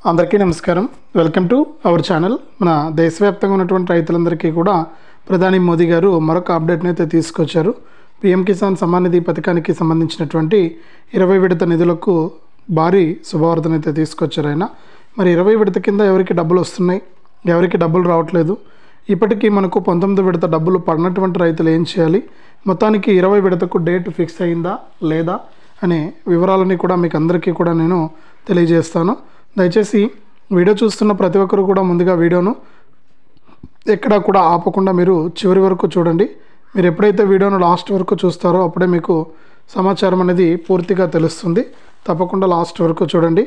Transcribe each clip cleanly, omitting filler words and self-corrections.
అందరికీ నమస్కారం. Welcome to our channel. మన దేశవ్యాప్తంగా ఉన్నటువంటి రైతులందరికీ కూడా ప్రధాని మోదీ గారు మరొక అప్డేట్ని అయితే తీసుకొచ్చారు. పీఎం కిసాన్ సమ్మాన్ నిధి పథకానికి సంబంధించినటువంటి 20 విడత నిధులకు భారీ శుభవార్తను అయితే తీసుకొచ్చారు ఆయన. మరి 20 విడత కింద ఎవరికి డబ్బులు వస్తున్నాయి, ఎవరికి డబ్బులు రావట్లేదు, ఇప్పటికీ మనకు 19 విడత డబ్బులు పడినటువంటి రైతులు ఏం చేయాలి, మొత్తానికి 20 విడతకు డేట్ ఫిక్స్ అయిందా లేదా అనే వివరాలని కూడా మీకు అందరికీ కూడా నేను తెలియజేస్తాను. దయచేసి వీడియో చూస్తున్న ప్రతి ఒక్కరు కూడా ముందుగా వీడియోను ఎక్కడా కూడా ఆపకుండా మీరు చివరి వరకు చూడండి. మీరు ఎప్పుడైతే వీడియోను లాస్ట్ వరకు చూస్తారో అప్పుడే మీకు సమాచారం అనేది పూర్తిగా తెలుస్తుంది. తప్పకుండా లాస్ట్ వరకు చూడండి.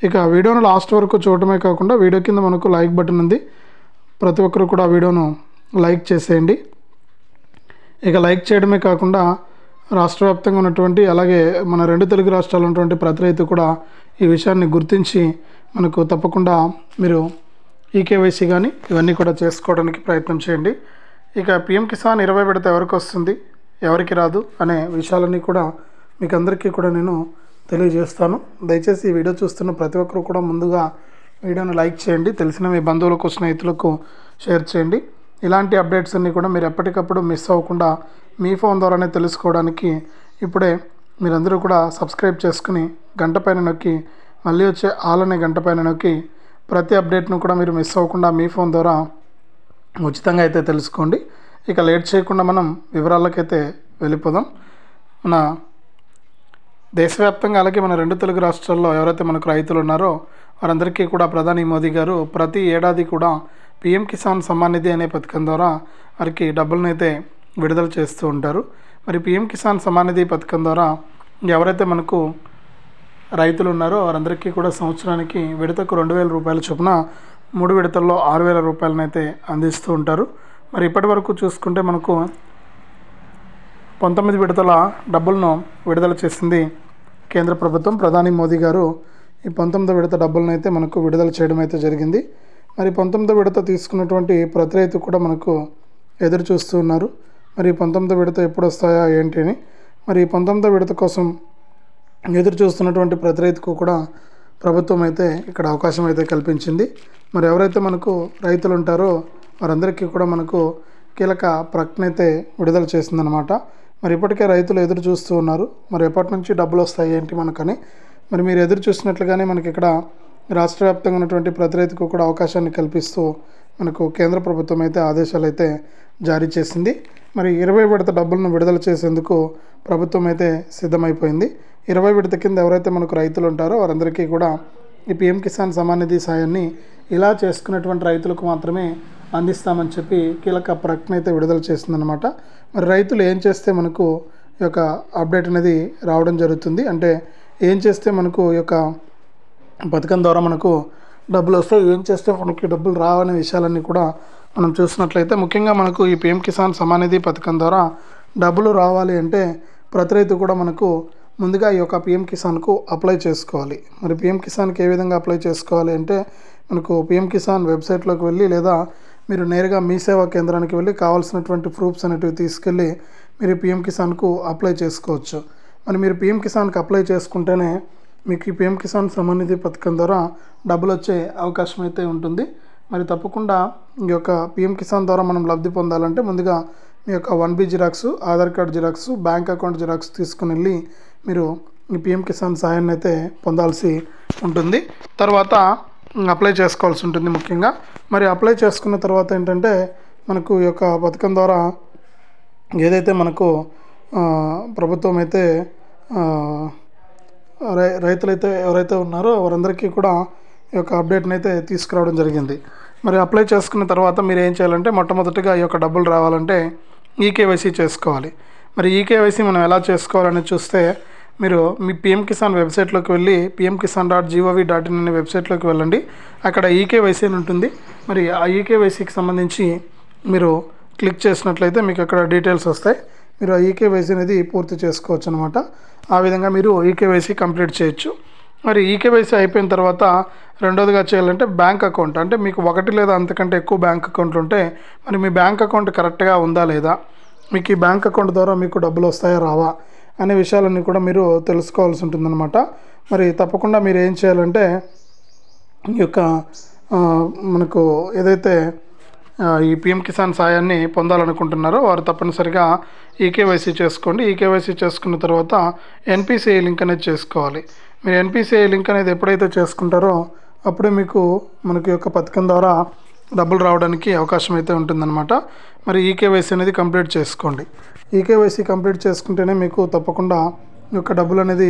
ఇక వీడియోను లాస్ట్ వరకు చూడటమే కాకుండా వీడియో కింద మనకు లైక్ బటన్ ఉంది, ప్రతి ఒక్కరు కూడా వీడియోను లైక్ చేసేయండి. ఇక లైక్ చేయడమే కాకుండా రాష్ట్ర వ్యాప్తంగా ఉన్నటువంటి అలాగే మన 2 తెలుగు రాష్ట్రాలు ఉన్నటువంటి ప్రతి రైతు కూడా ఈ విషయాన్ని గుర్తించి మనకు తప్పకుండా మీరు ఈకేవైసీ కానీ ఇవన్నీ కూడా చేసుకోవడానికి ప్రయత్నం చేయండి. ఇక పీఎం కిసాన్ 20 విడత ఎవరికి వస్తుంది, ఎవరికి రాదు అనే విషయాలన్నీ కూడా మీకు అందరికీ కూడా నేను తెలియజేస్తాను. దయచేసి ఈ వీడియో చూస్తున్న ప్రతి ఒక్కరు కూడా ముందుగా వీడియోను లైక్ చేయండి, తెలిసిన మీ బంధువులకు స్నేహితులకు షేర్ చేయండి. ఇలాంటి అప్డేట్స్ అన్నీ కూడా మీరు ఎప్పటికప్పుడు మిస్ అవ్వకుండా మీ ఫోన్ ద్వారానే తెలుసుకోవడానికి ఇప్పుడే మీరందరూ కూడా సబ్స్క్రైబ్ చేసుకుని గంట పైన నొక్కి మళ్ళీ వచ్చే ఆల్ అనే గంట పైన నొక్కి ప్రతి అప్డేట్ను కూడా మీరు మిస్ అవ్వకుండా మీ ఫోన్ ద్వారా ఉచితంగా అయితే తెలుసుకోండి. ఇక లేట్ చేయకుండా మనం వివరాలకైతే వెళ్ళిపోదాం. మన దేశవ్యాప్తంగా అలాగే మన 2 తెలుగు రాష్ట్రాల్లో ఎవరైతే మనకు రైతులు ఉన్నారో వారందరికీ కూడా ప్రధాని మోదీ గారు ప్రతి ఏడాది కూడా పీఎం కిసాన్ సమ్మాన్ నిధి అనే పథకం ద్వారా వారికి డబ్బులను అయితే విడుదల చేస్తూ ఉంటారు. మరి పీఎం కిసాన్ సమ్మాన్ నిధి పథకం ద్వారా ఎవరైతే మనకు రైతులు ఉన్నారో వారందరికీ కూడా సంవత్సరానికి విడతకు 2,000 రూపాయల చొప్పున 3 విడతల్లో 6,000 రూపాయలను అయితే అందిస్తూ ఉంటారు. మరి ఇప్పటి వరకు చూసుకుంటే మనకు 19 విడతల డబ్బులను విడుదల చేసింది కేంద్ర ప్రభుత్వం. ప్రధాని మోదీ గారు ఈ 19 విడత డబ్బులను అయితే మనకు విడుదల చేయడం అయితే జరిగింది. మరి 19 విడత తీసుకున్నటువంటి ప్రతి రైతు కూడా మనకు ఎదురు చూస్తూ ఉన్నారు. మరి 19 విడత ఎప్పుడు వస్తాయా ఏంటి అని. మరి 19 విడత కోసం ఎదురు చూస్తున్నటువంటి ప్రతి రైతుకు కూడా ప్రభుత్వం అయితే ఇక్కడ అవకాశం అయితే కల్పించింది. మరి ఎవరైతే మనకు రైతులు ఉంటారో వారందరికీ కూడా మనకు కీలక ప్రకటన అయితే విడుదల చేసిందనమాట. మరి ఇప్పటికే రైతులు ఎదురు చూస్తూ ఉన్నారు, మరి ఎప్పటి నుంచి డబ్బులు వస్తాయి ఏంటి మనకని. మరి మీరు ఎదురు చూసినట్లుగానే మనకి ఇక్కడ రాష్ట్ర వ్యాప్తంగా ఉన్నటువంటి ప్రతి రైతుకు కూడా అవకాశాన్ని కల్పిస్తూ మనకు కేంద్ర ప్రభుత్వం అయితే ఆదేశాలు అయితే జారీ చేసింది. మరి 20 విడత డబ్బులను విడుదల చేసేందుకు ప్రభుత్వం అయితే సిద్ధమైపోయింది. 20 విడత కింద ఎవరైతే మనకు రైతులు ఉంటారో వారందరికీ కూడా ఈ పీఎం కిసాన్ సమ్మాన్ నిధి సాయాన్ని ఇలా చేసుకున్నటువంటి రైతులకు మాత్రమే అందిస్తామని చెప్పి కీలక ప్రకటన అయితే విడుదల చేసిందనమాట. మరి రైతులు ఏం చేస్తే మనకు ఈ యొక్క అప్డేట్ అనేది రావడం జరుగుతుంది, అంటే ఏం చేస్తే మనకు ఈ యొక్క పథకం ద్వారా మనకు డబ్బులు వస్తాయి, ఏం చేస్తే మనకి డబ్బులు రావనే విషయాలన్నీ కూడా మనం చూసినట్లయితే ముఖ్యంగా మనకు ఈ పీఎం కిసాన్ సమ్మాన్ నిధి పథకం ద్వారా డబ్బులు రావాలి అంటే ప్రతి రైతు కూడా మనకు ముందుగా ఈ యొక్క పీఎం కిసాన్కు అప్లై చేసుకోవాలి. మరి పీఎం కిసాన్కి ఏ విధంగా అప్లై చేసుకోవాలి అంటే మనకు పీఎం కిసాన్ వెబ్సైట్లోకి వెళ్ళి లేదా మీరు నేరుగా మీ సేవా కేంద్రానికి వెళ్ళి కావాల్సినటువంటి ప్రూఫ్స్ అనేటివి తీసుకెళ్ళి మీరు పీఎం కిసాన్కు అప్లై చేసుకోవచ్చు. మరి మీరు పీఎం కిసాన్కి అప్లై చేసుకుంటేనే మీకు ఈ పీఎం కిసాన్ సమ్మాన్ నిధి పథకం ద్వారా డబ్బులు వచ్చే అవకాశం అయితే ఉంటుంది. మరి తప్పకుండా ఈ యొక్క పీఎం కిసాన్ ద్వారా మనం లబ్ధి పొందాలంటే ముందుగా మీ యొక్క 1B xerox, Aadhaar card xerox, bank account xerox తీసుకుని వెళ్ళి మీరు ఈ పీఎం కిసాన్ సహాయాన్ని అయితే పొందాల్సి ఉంటుంది. తర్వాత అప్లై చేసుకోవాల్సి ఉంటుంది ముఖ్యంగా. మరి అప్లై చేసుకున్న తర్వాత ఏంటంటే మనకు ఈ యొక్క పథకం ద్వారా ఏదైతే మనకు ప్రభుత్వం అయితే రైతులైతే ఎవరైతే ఉన్నారో వారందరికీ కూడా ఈ యొక్క అప్డేట్ని అయితే తీసుకురావడం జరిగింది. మరి అప్లై చేసుకున్న తర్వాత మీరు ఏం చేయాలంటే మొట్టమొదటిగా ఈ యొక్క డబ్బులు రావాలంటే ఈకేవైసీ చేసుకోవాలి. మరి ఈకేవైసీ మనం ఎలా చేసుకోవాలని చూస్తే మీరు మీ పీఎం కిసాన్ వెబ్సైట్లోకి వెళ్ళి pmkisan.gov.in అనే వెబ్సైట్లోకి వెళ్ళండి. అక్కడ ఈకేవైసీ అని ఉంటుంది. మరి ఆ ఈకేవైసీకి సంబంధించి మీరు క్లిక్ చేసినట్లయితే మీకు అక్కడ డీటెయిల్స్ వస్తాయి. మీరు ఆ ఈకేవైసీ అనేది పూర్తి చేసుకోవచ్చు అనమాట. ఆ విధంగా మీరు ఈకేవైసీ కంప్లీట్ చేయొచ్చు. మరి ఈకేవైసీ అయిపోయిన తర్వాత రెండోదిగా చేయాలంటే బ్యాంక్ అకౌంట్, అంటే మీకు 1 లేదా అంతకంటే ఎక్కువ బ్యాంక్ అకౌంట్లు ఉంటే మరి మీ బ్యాంక్ అకౌంట్ కరెక్ట్గా ఉందా లేదా, మీకు ఈ బ్యాంక్ అకౌంట్ ద్వారా మీకు డబ్బులు వస్తాయా రావా అనే విషయాలన్నీ కూడా మీరు తెలుసుకోవాల్సి ఉంటుందన్నమాట. మరి తప్పకుండా మీరు ఏం చేయాలంటే ఈ యొక్క మనకు ఏదైతే ఈ పిఎం కిసాన్ సాయాన్ని పొందాలనుకుంటున్నారో వారు తప్పనిసరిగా ఈకేవైసీ చేసుకోండి. ఈకేవైసీ చేసుకున్న తర్వాత ఎన్పిసిఐ లింక్ అనేది చేసుకోవాలి. మీరు ఎన్పిసిఐ లింక్ అనేది ఎప్పుడైతే చేసుకుంటారో అప్పుడే మనకి యొక్క పథకం ద్వారా డబ్బులు రావడానికి అవకాశం అయితే ఉంటుందన్నమాట. మరి ఈకేవైసీ అనేది కంప్లీట్ చేసుకోండి. ఈకేవైసీ కంప్లీట్ చేసుకుంటేనే మీకు తప్పకుండా ఈ యొక్క డబ్బులు అనేది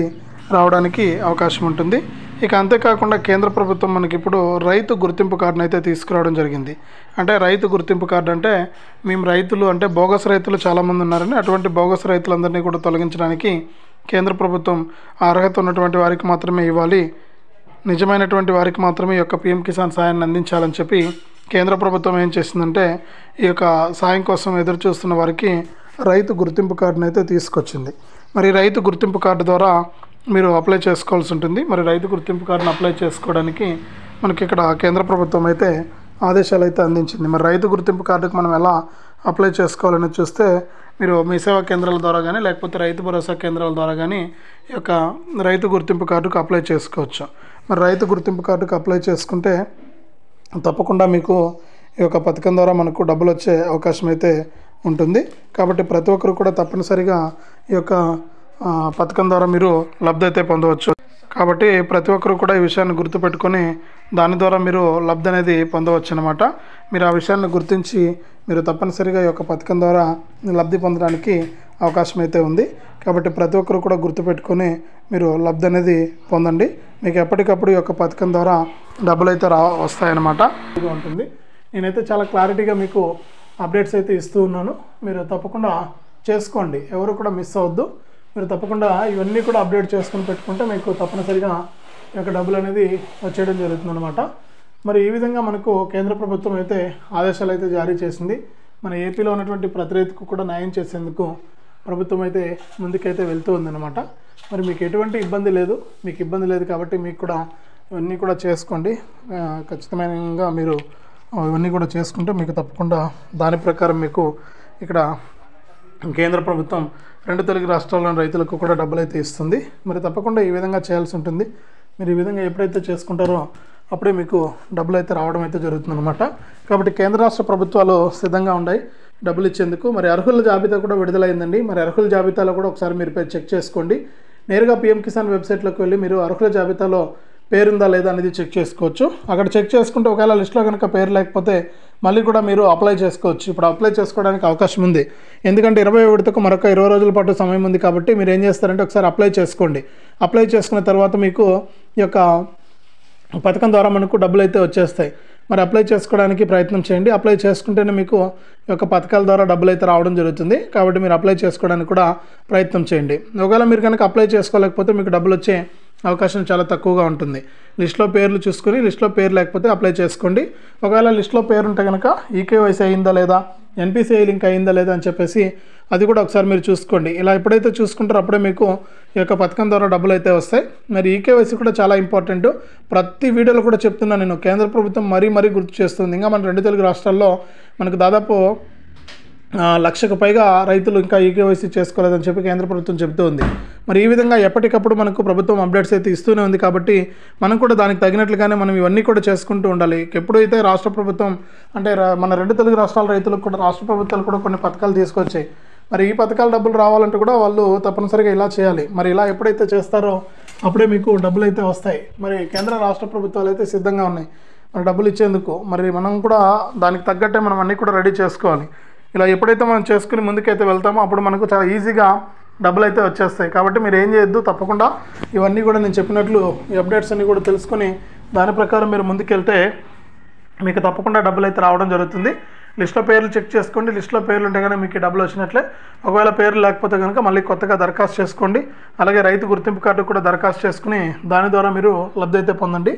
రావడానికి అవకాశం ఉంటుంది. ఇక అంతేకాకుండా కేంద్ర ప్రభుత్వం మనకి ఇప్పుడు రైతు గుర్తింపు కార్డును అయితే తీసుకురావడం జరిగింది. అంటే రైతు గుర్తింపు కార్డు అంటే మేము రైతులు అంటే బోగస్ రైతులు చాలామంది ఉన్నారని, అటువంటి బోగస్ రైతులందరినీ కూడా తొలగించడానికి కేంద్ర ప్రభుత్వం అర్హత ఉన్నటువంటి వారికి మాత్రమే ఇవ్వాలి, నిజమైనటువంటి వారికి మాత్రమే ఈ యొక్క పిఎం కిసాన్ సాయాన్ని అందించాలని చెప్పి కేంద్ర ప్రభుత్వం ఏం చేసిందంటే ఈ యొక్క సాయం కోసం ఎదురు చూస్తున్న వారికి రైతు గుర్తింపు కార్డును అయితే తీసుకొచ్చింది. మరి రైతు గుర్తింపు కార్డు ద్వారా మీరు అప్లై చేసుకోవాల్సి ఉంటుంది. మరి రైతు గుర్తింపు కార్డును అప్లై చేసుకోవడానికి మనకి ఇక్కడ కేంద్ర ప్రభుత్వం అయితే ఆదేశాలు అయితే అందించింది. మరి రైతు గుర్తింపు కార్డుకు మనం ఎలా అప్లై చేసుకోవాలని చూస్తే మీరు మీ సేవా కేంద్రాల ద్వారా కానీ లేకపోతే రైతు భరోసా కేంద్రాల ద్వారా కానీ ఈ యొక్క రైతు గుర్తింపు కార్డుకు అప్లై చేసుకోవచ్చు. మరి రైతు గుర్తింపు కార్డుకు అప్లై చేసుకుంటే తప్పకుండా మీకు ఈ యొక్క పథకం ద్వారా మనకు డబ్బులు వచ్చే అవకాశం అయితే ఉంటుంది. కాబట్టి ప్రతి ఒక్కరు కూడా తప్పనిసరిగా ఈ యొక్క పథకం ద్వారా మీరు లబ్ధి అయితే పొందవచ్చు. కాబట్టి ప్రతి ఒక్కరు కూడా ఈ విషయాన్ని గుర్తుపెట్టుకొని దాని ద్వారా మీరు లబ్ధి అనేది పొందవచ్చు అన్నమాట. మీరు ఆ విషయాన్ని గుర్తించి మీరు తప్పనిసరిగా ఈ యొక్క పథకం ద్వారా లబ్ధి పొందడానికి అవకాశం అయితే ఉంది. కాబట్టి ప్రతి ఒక్కరు కూడా గుర్తుపెట్టుకొని మీరు లబ్ధి అనేది పొందండి. మీకు ఎప్పటికప్పుడు ఈ యొక్క పథకం ద్వారా డబ్బులు అయితే వస్తాయన్నమాట. ఇది ఉంటుంది. నేనైతే చాలా క్లారిటీగా మీకు అప్డేట్స్ అయితే ఇస్తూ ఉన్నాను. మీరు తప్పకుండా చేసుకోండి, ఎవరు కూడా మిస్ అవ్వద్దు. మీరు తప్పకుండా ఇవన్నీ కూడా అప్డేట్ చేసుకుని పెట్టుకుంటే మీకు తప్పనిసరిగా ఈ యొక్క డబ్బులు అనేది వచ్చేయడం జరుగుతుందన్నమాట. మరి ఈ విధంగా మనకు కేంద్ర ప్రభుత్వం అయితే ఆదేశాలు అయితే జారీ చేసింది. మన ఏపీలో ఉన్నటువంటి ప్రతి రైతుకు కూడా న్యాయం చేసేందుకు ప్రభుత్వం అయితే ముందుకైతే వెళ్తూ ఉందన్నమాట. మరి మీకు ఎటువంటి ఇబ్బంది లేదు, మీకు ఇబ్బంది లేదు కాబట్టి మీకు కూడా ఇవన్నీ కూడా చేసుకోండి. ఖచ్చితంగా మీరు ఇవన్నీ కూడా చేసుకుంటే మీకు తప్పకుండా దాని ప్రకారం మీకు ఇక్కడ కేంద్ర ప్రభుత్వం 2 తెలుగు రాష్ట్రాల్లోని రైతులకు కూడా డబ్బులు అయితే ఇస్తుంది. మరి తప్పకుండా ఈ విధంగా చేయాల్సి ఉంటుంది. మీరు ఈ విధంగా ఎప్పుడైతే చేసుకుంటారో అప్పుడే మీకు డబ్బులు అయితే రావడం అయితే జరుగుతుందన్నమాట. కాబట్టి కేంద్ర రాష్ట్ర ప్రభుత్వాలు సిద్ధంగా ఉన్నాయి డబ్బులు ఇచ్చేందుకు. మరి అర్హుల జాబితా కూడా విడుదలైందండి. మరి అర్హుల జాబితాలో కూడా ఒకసారి మీరు చెక్ చేసుకోండి. నేరుగా పిఎం కిసాన్ వెబ్సైట్లోకి వెళ్ళి మీరు అర్హుల జాబితాలో పేరుందా లేదా అనేది చెక్ చేసుకోవచ్చు. అక్కడ చెక్ చేసుకుంటే ఒకవేళ లిస్టులో కనుక పేరు లేకపోతే మళ్ళీ కూడా మీరు అప్లై చేసుకోవచ్చు. ఇప్పుడు అప్లై చేసుకోవడానికి అవకాశం ఉంది. ఎందుకంటే 20వ విడతకు మరొక 20 రోజుల పాటు సమయం ఉంది. కాబట్టి మీరు ఏం చేస్తారంటే ఒకసారి అప్లై చేసుకోండి. అప్లై చేసుకున్న తర్వాత మీకు ఈ యొక్క పథకం ద్వారా మనకు డబ్బులు అయితే వచ్చేస్తాయి. మరి అప్లై చేసుకోవడానికి ప్రయత్నం చేయండి. అప్లై చేసుకుంటేనే మీకు ఈ యొక్క పథకాల ద్వారా డబ్బులు అయితే రావడం జరుగుతుంది. కాబట్టి మీరు అప్లై చేసుకోవడానికి కూడా ప్రయత్నం చేయండి. ఒకవేళ మీరు కనుక అప్లై చేసుకోలేకపోతే మీకు డబ్బులు వచ్చే అవకాశం చాలా తక్కువగా ఉంటుంది. లిస్ట్లో పేర్లు చూసుకొని లిస్ట్లో పేరు లేకపోతే అప్లై చేసుకోండి. ఒకవేళ లిస్ట్లో పేరు ఉంటే కనుక ఈకేవైసీ అయిందా లేదా, ఎన్పిసిఐ లింక్ అయిందా లేదా అని చెప్పేసి అది కూడా ఒకసారి మీరు చూసుకోండి. ఇలా ఎప్పుడైతే చూసుకుంటారో అప్పుడే మీకు ఈ యొక్క పథకం ద్వారా డబ్బులు అయితే వస్తాయి. మరి ఈకేవైసీ కూడా చాలా ఇంపార్టెంట్. ప్రతి వీడియోలో కూడా చెప్తున్నాను నేను. కేంద్ర ప్రభుత్వం మరీ గుర్తు చేస్తుంది. ఇంకా మన 2 తెలుగు రాష్ట్రాల్లో మనకు దాదాపు 1,00,000కు పైగా రైతులు ఇంకా ఈకేవైసీ చేసుకోలేదని చెప్పి కేంద్ర ప్రభుత్వం చెబుతూ ఉంది. మరి ఈ విధంగా ఎప్పటికప్పుడు మనకు ప్రభుత్వం అప్డేట్స్ అయితే ఇస్తూనే ఉంది. కాబట్టి మనం కూడా దానికి తగినట్లుగానే మనం ఇవన్నీ కూడా చేసుకుంటూ ఉండాలి. ఎప్పుడైతే రాష్ట్ర ప్రభుత్వం అంటే మన 2 తెలుగు రాష్ట్రాల రైతులకు కూడా రాష్ట్ర ప్రభుత్వాలు కూడా కొన్ని పథకాలు తీసుకొచ్చాయి. మరి ఈ పథకాల డబ్బులు రావాలంటే కూడా వాళ్ళు తప్పనిసరిగా ఇలా చేయాలి. మరి ఇలా ఎప్పుడైతే చేస్తారో అప్పుడే మీకు డబ్బులు అయితే వస్తాయి. మరి కేంద్ర రాష్ట్ర ప్రభుత్వాలు అయితే సిద్ధంగా ఉన్నాయి మరి డబ్బులు ఇచ్చేందుకు. మరి మనం కూడా దానికి తగ్గట్టే మనం అన్నీ కూడా రెడీ చేసుకోవాలి. ఇలా ఎప్పుడైతే మనం చేసుకుని ముందుకైతే వెళ్తామో అప్పుడు మనకు చాలా ఈజీగా డబ్బులు అయితే వచ్చేస్తాయి. కాబట్టి మీరు ఏం చేయొద్దు, తప్పకుండా ఇవన్నీ కూడా నేను చెప్పినట్లు ఈ అప్డేట్స్ అన్నీ కూడా తెలుసుకొని దాని ప్రకారం మీరు ముందుకెళ్తే మీకు తప్పకుండా డబ్బులు అయితే రావడం జరుగుతుంది. లిస్ట్లో పేర్లు చెక్ చేసుకోండి. లిస్ట్లో పేర్లు ఉంటే కనుక మీకు డబ్బులు వచ్చినట్లే. ఒకవేళ పేర్లు లేకపోతే కనుక మళ్ళీ కొత్తగా దరఖాస్తు చేసుకోండి. అలాగే రైతు గుర్తింపు కార్డు కూడా దరఖాస్తు చేసుకుని దాని ద్వారా మీరు లబ్ధి అయితే పొందండి.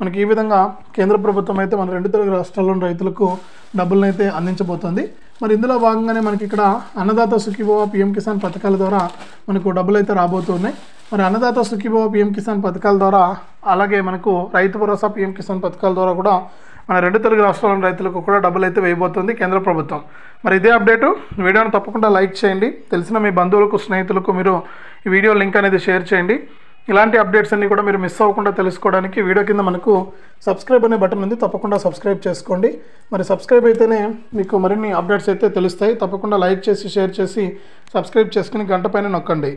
మనకి ఈ విధంగా కేంద్ర ప్రభుత్వం అయితే మన 2 తెలుగు రాష్ట్రాల్లోని రైతులకు డబ్బులను అయితే అందించబోతోంది. మరి ఇందులో భాగంగానే మనకి ఇక్కడ అన్నదాత సుఖీభవ పిఎం కిసాన్ పథకాల ద్వారా మనకు డబ్బులు అయితే రాబోతున్నాయి. మరి అన్నదాత సుఖీభవ పిఎం కిసాన్ పథకాల ద్వారా అలాగే మనకు రైతు భరోసా పిఎం కిసాన్ పథకాల ద్వారా కూడా మన 2 తెలుగు రాష్ట్రాల రైతులకు కూడా డబ్బులు అయితే వేయబోతుంది కేంద్ర ప్రభుత్వం. మరి ఇదే అప్డేటు. వీడియోని తప్పకుండా లైక్ చేయండి. తెలిసిన మీ బంధువులకు స్నేహితులకు మీరు ఈ వీడియో లింక్ అనేది షేర్ చేయండి. ఇలాంటి అప్డేట్స్ అన్నీ కూడా మీరు మిస్ అవ్వకుండా తెలుసుకోవడానికి వీడియో కింద మనకు సబ్స్క్రైబ్ అనే బటన్ ఉంది, తప్పకుండా సబ్స్క్రైబ్ చేసుకోండి. మరి సబ్స్క్రైబ్ అయితేనే మీకు మరిన్ని అప్డేట్స్ అయితే తెలుస్తాయి. తప్పకుండా లైక్ చేసి షేర్ చేసి సబ్స్క్రైబ్ చేసుకుని గంట పైన నొక్కండి.